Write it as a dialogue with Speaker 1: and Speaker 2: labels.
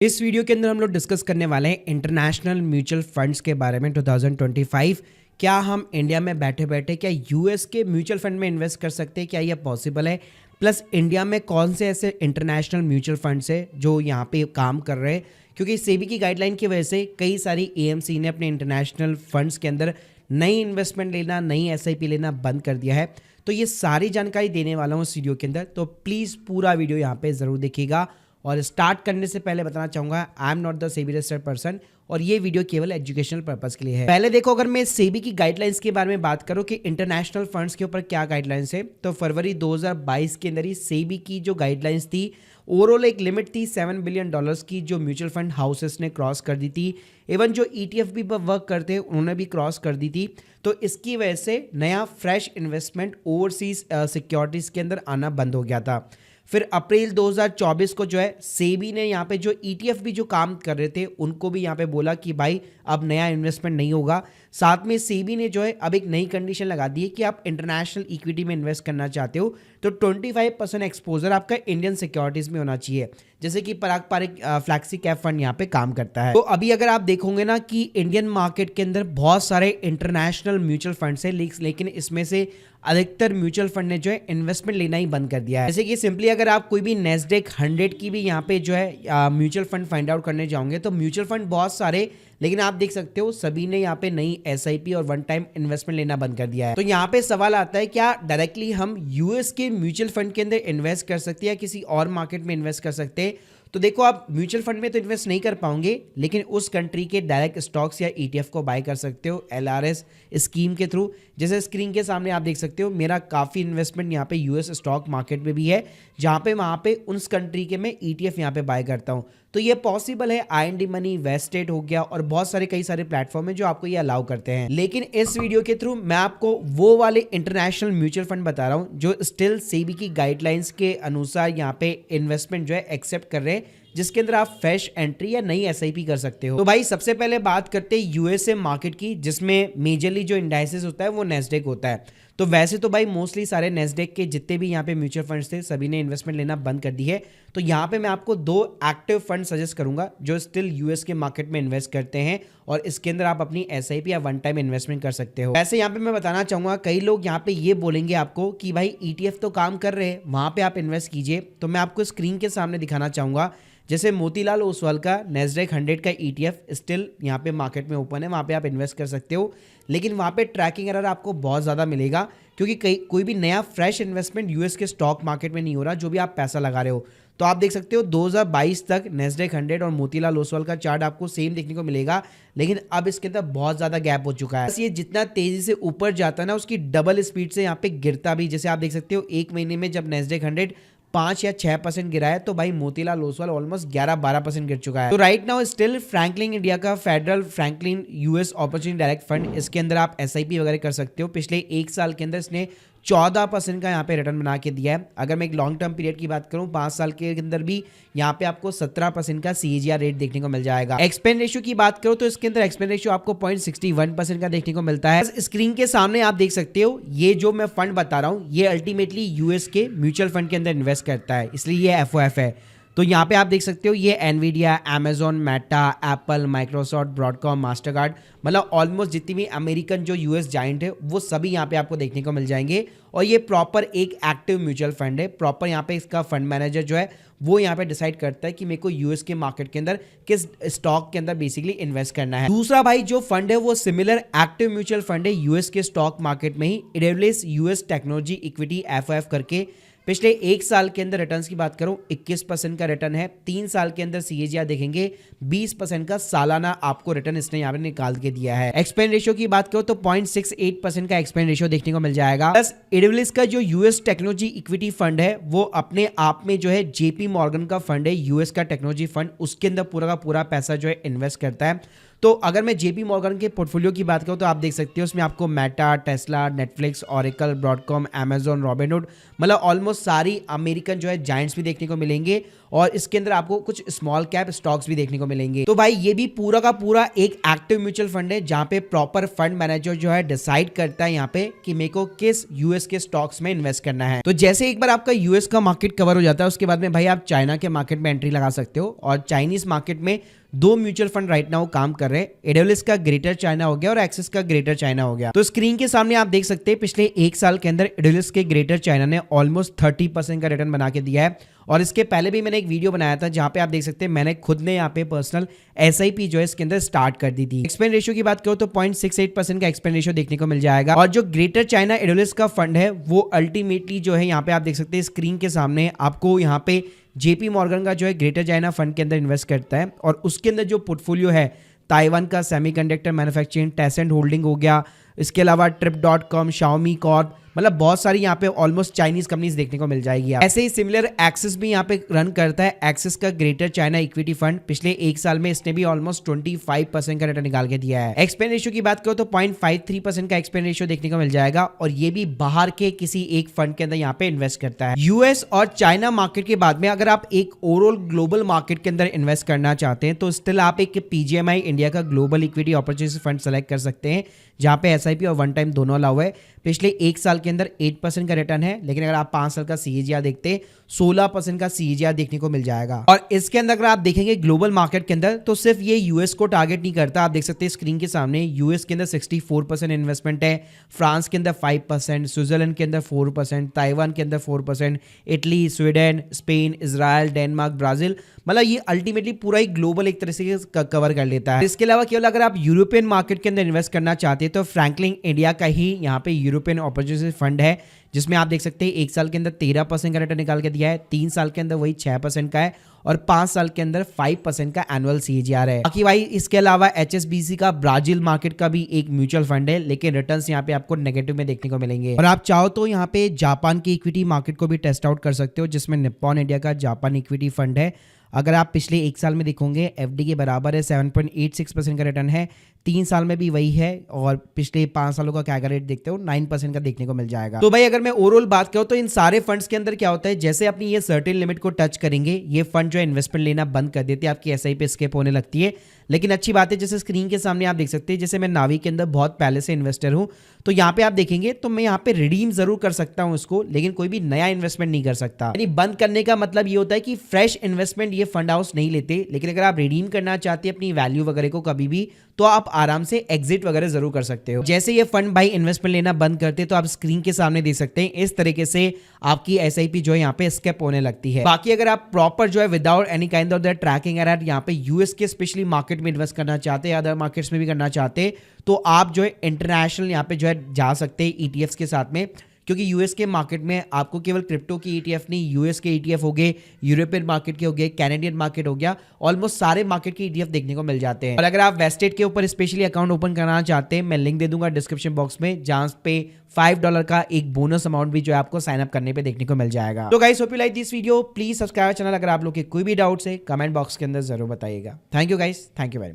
Speaker 1: इस वीडियो के अंदर हम लोग डिस्कस करने वाले हैं इंटरनेशनल म्यूचुअल फंड्स के बारे में 2025। क्या हम इंडिया में बैठे बैठे क्या यूएस के म्यूचुअल फंड में इन्वेस्ट कर सकते हैं, क्या ये पॉसिबल है? प्लस इंडिया में कौन से ऐसे इंटरनेशनल म्यूचुअल फंड्स है जो यहाँ पे काम कर रहे हैं, क्योंकि सेबी की गाइडलाइन की वजह से कई सारी एएमसी ने अपने इंटरनेशनल फंड्स के अंदर नई इन्वेस्टमेंट लेना, नई एसआईपी लेना बंद कर दिया है। तो ये सारी जानकारी देने वाला हूँ इस वीडियो के अंदर, तो प्लीज़ पूरा वीडियो यहाँ पे ज़रूर देखिएगा। और स्टार्ट करने से पहले बताना चाहूँगा, I am not the SEBI registered person और ये वीडियो केवल एजुकेशनल पर्पस के लिए है। पहले देखो, अगर मैं सेबी की गाइडलाइंस के बारे में बात करूँ कि इंटरनेशनल फंड्स के ऊपर क्या गाइडलाइंस है, तो फरवरी 2022 के अंदर ही सेबी की जो गाइडलाइंस थी, ओवरऑल एक लिमिट थी $7 बिलियन की, जो म्यूचुअल फंड हाउसेस ने क्रॉस कर दी थी। इवन जो ईटीएफ भी पर वर्क करते हैं उन्होंने भी क्रॉस कर दी थी। तो इसकी वजह से नया फ्रेश इन्वेस्टमेंट ओवरसीज सिक्योरिटीज़ के अंदर आना बंद हो गया था। फिर अप्रैल 2024 को जो है सेबी ने यहाँ पे जो ईटीएफ भी जो काम कर रहे थे उनको भी यहाँ पे बोला कि भाई अब नया इन्वेस्टमेंट नहीं होगा। साथ में सेबी ने जो है अब एक नई कंडीशन लगा दी है कि आप इंटरनेशनल इक्विटी में इन्वेस्ट करना चाहते हो तो 25% एक्सपोजर आपका इंडियन सिक्योरिटीज़ में होना चाहिए, जैसे कि पराग पारिक फ्लैक्सी कैप फंड यहाँ पे काम करता है। तो अभी अगर आप देखोगे ना कि इंडियन मार्केट के अंदर बहुत सारे इंटरनेशनल म्यूचुअल फंड्स है, लेकिन इसमें से अधिकतर म्यूचुअल फंड ने जो है इन्वेस्टमेंट लेना ही बंद कर दिया है। जैसे कि सिंपली अगर आप कोई भी नेस्डेक 100 की भी यहाँ पे जो है म्यूचुअल फंड फाइंड आउट करने जाओगे तो म्यूचुअल फंड बहुत सारे, लेकिन आप देख सकते हो सभी ने यहाँ पे नई एसआईपी और वन टाइम इन्वेस्टमेंट लेना बंद कर दिया है। तो यहाँ पे सवाल आता है, क्या डायरेक्टली हम यूएस के म्यूचुअल फंड के अंदर इन्वेस्ट कर सकते हैं या किसी और मार्केट में इन्वेस्ट कर सकते हैं? तो देखो, आप म्यूचुअल फंड में तो इन्वेस्ट नहीं कर पाओगे, लेकिन उस कंट्री के डायरेक्ट स्टॉक्स या ईटीएफ को बाय कर सकते हो एलआरएस स्कीम के थ्रू। जैसे स्क्रीन के सामने आप देख सकते हो मेरा काफ़ी इन्वेस्टमेंट यहाँ पे यूएस स्टॉक मार्केट में भी है, जहाँ पे वहाँ पे उस कंट्री के मैं ईटीएफ यहाँ पे बाय करता हूँ। तो ये पॉसिबल है। आईएनडी मनी, वेस्टेड हो गया और बहुत सारे कई सारे प्लेटफॉर्म है जो आपको ये अलाउ करते हैं। लेकिन इस वीडियो के थ्रू मैं आपको वो वाले इंटरनेशनल म्यूचुअल फंड बता रहा हूँ जो स्टिल सेबी की गाइडलाइंस के अनुसार यहाँ पे इन्वेस्टमेंट जो है एक्सेप्ट कर रहे हैं, जिसके अंदर आप फ्रेश एंट्री या नई एसआईपी कर सकते हो। तो भाई सबसे पहले बात करते हैं यूएसए मार्केट की, जिसमें मेजरली जो इंडाइसेस होता है वो नेस्डेक होता है। तो वैसे तो भाई मोस्टली सारे नेस्डेक के जितने भी यहाँ पे म्यूचुअल फंड्स थे सभी ने इन्वेस्टमेंट लेना बंद कर दी है। तो यहाँ पे मैं आपको दो एक्टिव फंड सजेस्ट करूंगा जो स्टिल यूएस के मार्केट में इन्वेस्ट करते हैं और इसके अंदर आप अपनी एसआईपी या वन टाइम इन्वेस्टमेंट कर सकते हो। वैसे यहाँ पे मैं बताना चाहूंगा, कई लोग यहाँ पे ये बोलेंगे आपको कि भाई ईटीएफ तो काम कर रहे हैं, वहां पे आप इन्वेस्ट कीजिए। तो मैं आपको स्क्रीन के सामने दिखाना चाहूंगा, जैसे मोतीलाल ओसवाल का नेस्डेक 100 का ईटीएफ स्टिल यहाँ पे मार्केट में ओपन है, वहाँ पे आप इन्वेस्ट कर सकते हो। लेकिन वहाँ पे ट्रैकिंग एरर आपको बहुत ज़्यादा मिलेगा, क्योंकि कोई भी नया फ्रेश इन्वेस्टमेंट यूएस के स्टॉक मार्केट में नहीं हो रहा जो भी आप पैसा लगा रहे हो। तो आप देख सकते हो 2022 तक नेस्डेक 100 और मोतीलाल ओसवाल का चार्ट आपको सेम देखने को मिलेगा, लेकिन अब इसके अंदर बहुत ज़्यादा गैप हो चुका है। बस ये जितना तेज़ी से ऊपर जाता है ना, उसकी डबल स्पीड से यहाँ पे गिरता भी। जैसे आप देख सकते हो एक महीने में जब नेस्डेक 100 5 या 6% गिरा है, तो भाई मोतीलाल ओसवाल ऑलमोस्ट 11-12% गिर चुका है। तो right now still Franklin India का federal Franklin US opportunity direct fund, इसके अंदर आप एसआईपी वगैरह कर सकते हो। पिछले एक साल के अंदर इसने 14% का यहाँ पे रिटर्न बना के दिया है। अगर मैं एक लॉन्ग टर्म पीरियड की बात करूँ 5 साल के अंदर भी यहाँ पे आपको 17% का सीएजीआर रेट देखने को मिल जाएगा। एक्सपेंस रेशियो की बात करो तो इसके अंदर एक्सपेंस रेशियो आपको 0.61% का देखने को मिलता है। स्क्रीन के सामने आप देख सकते हो ये जो मैं फंड बता रहा हूँ ये अल्टीमेटली यूएस के म्यूचुअल फंड के अंदर इन्वेस्ट करता है, इसलिए ये एफओएफ है। तो यहाँ पे आप देख सकते हो ये Nvidia, Amazon, Meta, Apple, Microsoft, Broadcom, Mastercard, मतलब ऑलमोस्ट जितनी भी अमेरिकन जो यूएस जाइंट है वो सभी यहाँ पे आपको देखने को मिल जाएंगे। और ये प्रॉपर एक एक्टिव म्यूचुअल फंड है। प्रॉपर यहाँ पे इसका फंड मैनेजर जो है वो यहाँ पे डिसाइड करता है कि मेरे को यूएस के मार्केट के अंदर किस स्टॉक के अंदर बेसिकली इन्वेस्ट करना है। दूसरा भाई जो फंड है वो सिमिलर एक्टिव म्यूचुअल फंड है यूएस के स्टॉक मार्केट में ही, इडेवलिस यूएस टेक्नोलॉजी इक्विटी एफओएफ करके। पिछले एक साल के अंदर रिटर्न्स की बात करूं 21% का रिटर्न है। 3 साल के अंदर सीएजीआर देखेंगे 20% का सालाना आपको रिटर्न इसने यहाँ पे निकाल के दिया है। एक्सपेंस रेशियो की बात करो तो 0.68% का एक्सपेंस रेशियो देखने को मिल जाएगा। प्लस इडेवलिस का जो यूएस टेक्नोलॉजी इक्विटी फंड है वो अपने आप में जो है जेपी मॉर्गन का फंड है, यूएस का टेक्नोलॉजी फंड, उसके अंदर पूरा का पूरा पैसा जो है इन्वेस्ट करता है। तो अगर मैं जेपी मॉर्गन के पोर्टफोलियो की बात करूं तो आप देख सकते हो उसमें आपको Meta, Tesla, Netflix, Oracle, Broadcom, Amazon, Robinhood, मतलब ऑलमोस्ट सारी अमेरिकन जो है जायंट्स भी देखने को मिलेंगे। और इसके अंदर आपको कुछ स्मॉल कैप स्टॉक्स भी देखने को मिलेंगे। तो भाई ये भी पूरा का पूरा एक एक्टिव म्यूचुअल फंड है जहां पे प्रॉपर फंड मैनेजर जो है डिसाइड करता है यहाँ पे कि मेरे को किस यूएस के स्टॉक्स में इन्वेस्ट करना है। तो जैसे एक बार आपका यूएस का मार्केट कवर हो जाता है उसके बाद में भाई आप चाइना के मार्केट में एंट्री लगा सकते हो। और चाइनीज मार्केट में दो म्यूचुअल फंड राइट नाउ काम कर रहे हैं, एडब्ल्यूएस का ग्रेटर चाइना हो गया और एक्सिस का ग्रेटर चाइना हो गया। तो स्क्रीन के सामने आप देख सकते हैं पिछले एक साल के अंदर एडब्ल्यूएस के ग्रेटर चाइना ने ऑलमोस्ट 30% का रिटर्न बना के दिया है। और इसके पहले भी मैंने एक वीडियो बनाया था जहां पे आप देख सकते हैं मैंने खुद ने यहाँ पे पर्सनल एसआईपी जो है इसके अंदर स्टार्ट कर दी थी। एक्सपेंस रेशियो की बात करो तो 0.68% का एक्सपेंस रेशियो देखने को मिल जाएगा। और जो ग्रेटर चाइना एडब्ल्यूएस का फंड है वो अल्टीमेटली जो है यहाँ पे आप देख सकते हैं स्क्रीन के सामने आपको यहाँ पे जेपी मॉर्गन का जो है ग्रेटर चाइना फंड के अंदर इन्वेस्ट करता है। और उसके अंदर जो पोर्टफोलियो है ताइवान का सेमीकंडक्टर मैन्युफैक्चरिंग, टेसेंट होल्डिंग हो गया, इसके अलावा Trip.com, Xiaomi कॉर्प, मतलब बहुत सारी यहाँ पे ऑलमोस्ट चाइनीज कंपनीज देखने को मिल जाएगी। ऐसे ही सिमिलर एक्सिस भी यहाँ पे रन करता है। एक्सिस का ग्रेटर चाइना इक्विटी फंड पिछले एक साल में इसने भी ऑलमोस्ट 25% का रिटर्न निकाल के दिया है। एक्सपेंस रेशियो की बात करो तो 0.53% का एक्सपेंस रेशियो देखने को मिल जाएगा। और ये भी बाहर के किसी एक फंड के अंदर यहाँ पे इन्वेस्ट करता है। यूएस और चाइना मार्केट के बाद में अगर आप एक ओवरऑल ग्लोबल मार्केट के अंदर इन्वेस्ट करना चाहते हैं तो स्टिल आप एक पीजीएमआई इंडिया का global equity opportunity fund select कर सकते हैं जहां पे एसआईपी और वन टाइम दोनों अलाउ है। पिछले एक साल के अंदर 8% का रिटर्न है, लेकिन अगर आप 5 साल का सीएजीआर देखते 16% का सीएजीआर देखने को मिल जाएगा। और इसके अंदर अगर आप देखेंगे ग्लोबल मार्केट के अंदर तो सिर्फ ये यूएस को टारगेट नहीं करता। आप देख सकते हैं स्क्रीन के सामने यूएस के अंदर 64% इन्वेस्टमेंट है, फ्रांस के अंदर 5%, स्विट्जरलैंड के अंदर 4%, ताइवान के अंदर 4%, Italy, Sweden, Spain, Israel, Denmark, Brazil, मतलब ये अल्टीमेटली पूरा ही ग्लोबल एक तरह से कवर कर लेता है। इसके अलावा केवल अगर आप यूरोपियन मार्केट के अंदर इन्वेस्ट करना चाहते हैं तो फ्रैंकलिन इंडिया का ही यहाँ पे यूरोपियन अपॉर्चुनिटी फंड है जिसमें आप देख सकते हैं एक साल के अंदर 13% का रिटर्न निकाल के दिया है, 3 साल के अंदर वही 6% का है और 5 साल के अंदर 5% का एनुअल सीएजीआर है। बाकी भाई इसके अलावा एचएसबीसी का ब्राजील मार्केट का भी एक म्यूचुअल फंड है, लेकिन रिटर्न्स यहाँ पे आपको नेगेटिव में देखने को मिलेंगे। और आप चाहो तो यहाँ पे जापान की इक्विटी मार्केट को भी टेस्ट आउट कर सकते हो जिसमें निप्पॉन इंडिया का जापान इक्विटी फंड है। अगर आप पिछले एक साल में देखोगे एफडी के बराबर है, 7.86% का रिटर्न है, 3 साल में भी वही है और पिछले 5 सालों का कैगर रेट देखते हो 9% का देखने को मिल जाएगा। तो भाई अगर मैं ओवरऑल बात करूं तो इन सारे फंड्स के अंदर क्या होता है, जैसे अपनी ये सर्टेन लिमिट को टच करेंगे ये फंड जो है इन्वेस्टमेंट लेना बंद कर देते हैं, आपकी एसआईपी स्किप होने लगती है। लेकिन अच्छी बात है जैसे स्क्रीन के सामने आप देख सकते हैं, जैसे मैं नावी के अंदर बहुत पहले से इन्वेस्टर हूं तो यहाँ पे आप देखेंगे तो मैं यहाँ पे रिडीम जरूर कर सकता हूं उसको, लेकिन कोई भी नया इन्वेस्टमेंट नहीं कर सकता। यानी बंद करने का मतलब ये होता है कि फ्रेश इन्वेस्टमेंट ये फंड हाउस नहीं लेते, लेकिन अगर आप रिडीम करना चाहते हैं अपनी वैल्यू वगैरह को कभी भी तो आप आराम से एग्जिट वगैरह जरूर कर सकते हो। जैसे ये फंड भाई इन्वेस्टमेंट लेना बंद करते तो आप स्क्रीन के सामने देख सकते हैं इस तरीके से आपकी एसआईपी जो है यहाँ पे स्किप होने लगती है। बाकी अगर आप प्रॉपर जो है without any kind of the tracking error यहाँ पे यूएस के स्पेशली मार्केट में इन्वेस्ट करना चाहते हैं, अदर मार्केट्स में भी करना चाहते हैं तो आप जो है इंटरनेशनल यहाँ पे जो है जा सकते हैं ईटीएफ्स के साथ में, क्योंकि यूएस के मार्केट में आपको केवल क्रिप्टो की ईटीएफ नहीं, यूएस के ईटीएफ हो गए, यूरोपियन मार्केट के हो गए, कैनेडियन मार्केट हो गया, ऑलमोस्ट सारे मार्केट के ईटीएफ देखने को मिल जाते हैं। और अगर आप वेस्टेड के ऊपर स्पेशली अकाउंट ओपन करना चाहते हैं, मैं लिंक दे दूंगा डिस्क्रिप्शन बॉक्स में, जहां पे $5 का एक बोनस अमाउंट भी जो है आपको साइन अप करने पे देखने को मिल जाएगा। तो guys hope you like this video, please subscribe channel. अगर आप लोग के कोई भी डाउट्स है कमेंट बॉक्स के अंदर जरूर बताइएगा। Thank you guys, thank you very much.